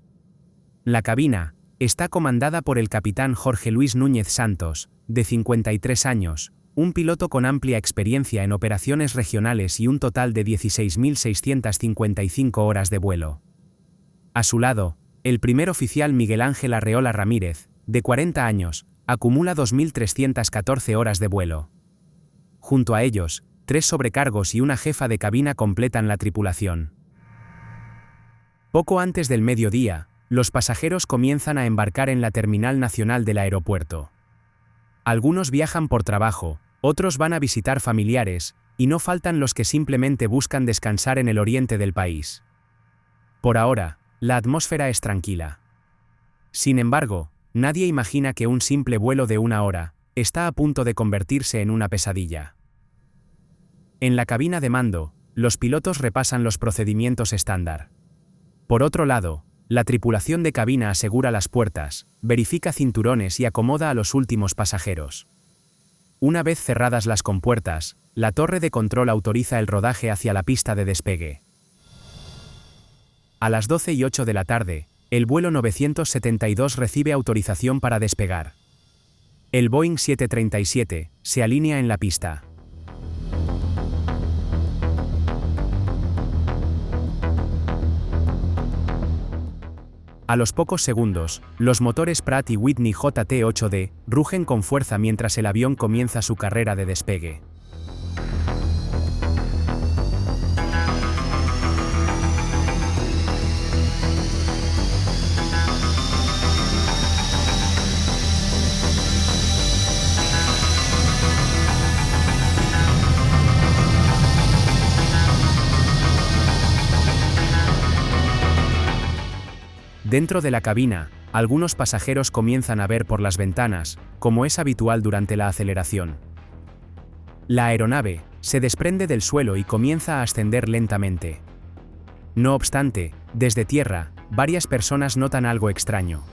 La cabina está comandada por el capitán Jorge Luis Núñez Santos, de 53 años, un piloto con amplia experiencia en operaciones regionales y un total de 16.655 horas de vuelo. A su lado, el primer oficial Miguel Ángel Arreola Ramírez, de 40 años, acumula 2.314 horas de vuelo. Junto a ellos, 3 sobrecargos y una jefa de cabina completan la tripulación. Poco antes del mediodía, los pasajeros comienzan a embarcar en la terminal nacional del aeropuerto. Algunos viajan por trabajo, otros van a visitar familiares, y no faltan los que simplemente buscan descansar en el oriente del país. Por ahora, la atmósfera es tranquila. Sin embargo, nadie imagina que un simple vuelo de 1 hora está a punto de convertirse en una pesadilla. En la cabina de mando, los pilotos repasan los procedimientos estándar. Por otro lado, la tripulación de cabina asegura las puertas, verifica cinturones y acomoda a los últimos pasajeros. Una vez cerradas las compuertas, la torre de control autoriza el rodaje hacia la pista de despegue. A las 12:08 de la tarde, el vuelo 972 recibe autorización para despegar. El Boeing 737 se alinea en la pista. A los pocos segundos, los motores Pratt & Whitney JT8D rugen con fuerza mientras el avión comienza su carrera de despegue. Dentro de la cabina, algunos pasajeros comienzan a ver por las ventanas, como es habitual durante la aceleración. La aeronave se desprende del suelo y comienza a ascender lentamente. No obstante, desde tierra, varias personas notan algo extraño.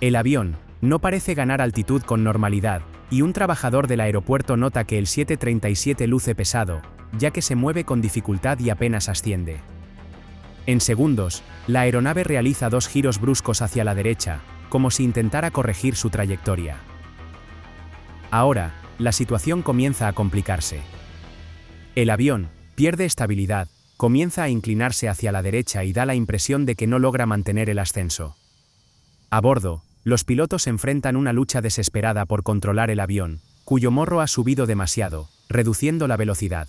El avión no parece ganar altitud con normalidad, y un trabajador del aeropuerto nota que el 737 luce pesado, ya que se mueve con dificultad y apenas asciende. En segundos, la aeronave realiza 2 giros bruscos hacia la derecha, como si intentara corregir su trayectoria. Ahora, la situación comienza a complicarse. El avión pierde estabilidad, comienza a inclinarse hacia la derecha y da la impresión de que no logra mantener el ascenso. A bordo, los pilotos enfrentan una lucha desesperada por controlar el avión, cuyo morro ha subido demasiado, reduciendo la velocidad.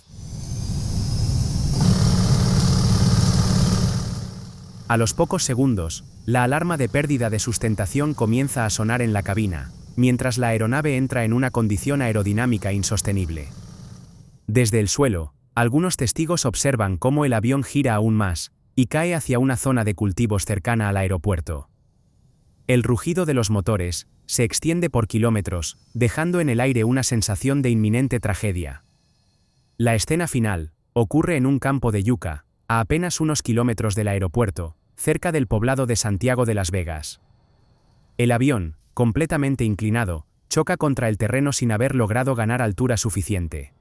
A los pocos segundos, la alarma de pérdida de sustentación comienza a sonar en la cabina, mientras la aeronave entra en una condición aerodinámica insostenible. Desde el suelo, algunos testigos observan cómo el avión gira aún más, y cae hacia una zona de cultivos cercana al aeropuerto. El rugido de los motores se extiende por kilómetros, dejando en el aire una sensación de inminente tragedia. La escena final ocurre en un campo de yuca, a apenas unos kilómetros del aeropuerto, cerca del poblado de Santiago de Las Vegas. El avión, completamente inclinado, choca contra el terreno sin haber logrado ganar altura suficiente.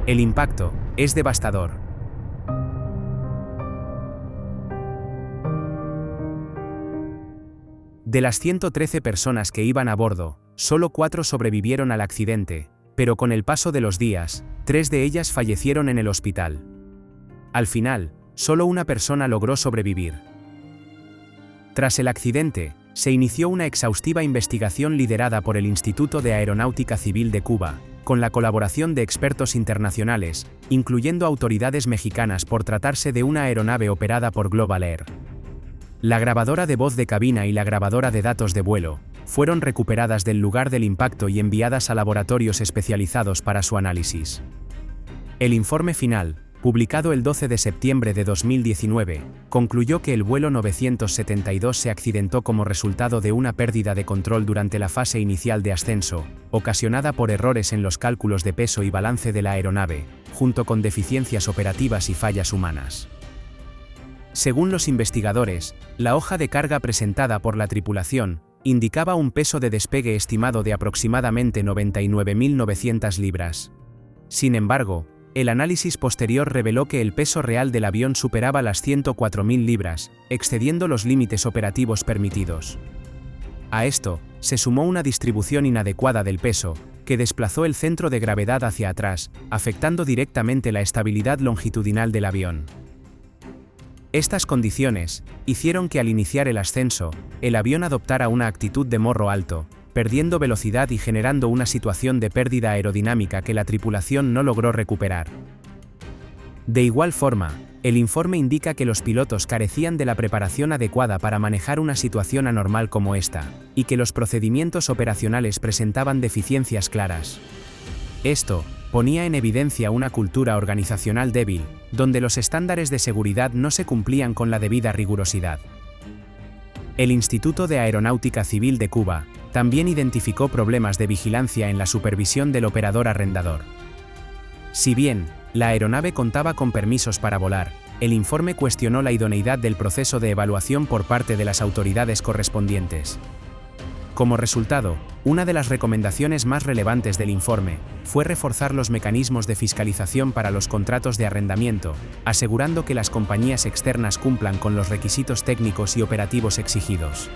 El impacto es devastador. De las 113 personas que iban a bordo, solo 4 sobrevivieron al accidente, pero con el paso de los días, 3 de ellas fallecieron en el hospital. Al final, solo una persona logró sobrevivir. Tras el accidente, se inició una exhaustiva investigación liderada por el Instituto de Aeronáutica Civil de Cuba, con la colaboración de expertos internacionales, incluyendo autoridades mexicanas por tratarse de una aeronave operada por Global Air. La grabadora de voz de cabina y la grabadora de datos de vuelo fueron recuperadas del lugar del impacto y enviadas a laboratorios especializados para su análisis. El informe final, publicado el 12 de septiembre de 2019, concluyó que el vuelo 972 se accidentó como resultado de una pérdida de control durante la fase inicial de ascenso, ocasionada por errores en los cálculos de peso y balance de la aeronave, junto con deficiencias operativas y fallas humanas. Según los investigadores, la hoja de carga presentada por la tripulación indicaba un peso de despegue estimado de aproximadamente 99.900 libras. Sin embargo, el análisis posterior reveló que el peso real del avión superaba las 104.000 libras, excediendo los límites operativos permitidos. A esto, se sumó una distribución inadecuada del peso, que desplazó el centro de gravedad hacia atrás, afectando directamente la estabilidad longitudinal del avión. Estas condiciones hicieron que al iniciar el ascenso, el avión adoptara una actitud de morro alto, perdiendo velocidad y generando una situación de pérdida aerodinámica que la tripulación no logró recuperar. De igual forma, el informe indica que los pilotos carecían de la preparación adecuada para manejar una situación anormal como esta, y que los procedimientos operacionales presentaban deficiencias claras. Esto ponía en evidencia una cultura organizacional débil, donde los estándares de seguridad no se cumplían con la debida rigurosidad. El Instituto de Aeronáutica Civil de Cuba también identificó problemas de vigilancia en la supervisión del operador arrendador. Si bien la aeronave contaba con permisos para volar, el informe cuestionó la idoneidad del proceso de evaluación por parte de las autoridades correspondientes. Como resultado, una de las recomendaciones más relevantes del informe fue reforzar los mecanismos de fiscalización para los contratos de arrendamiento, asegurando que las compañías externas cumplan con los requisitos técnicos y operativos exigidos.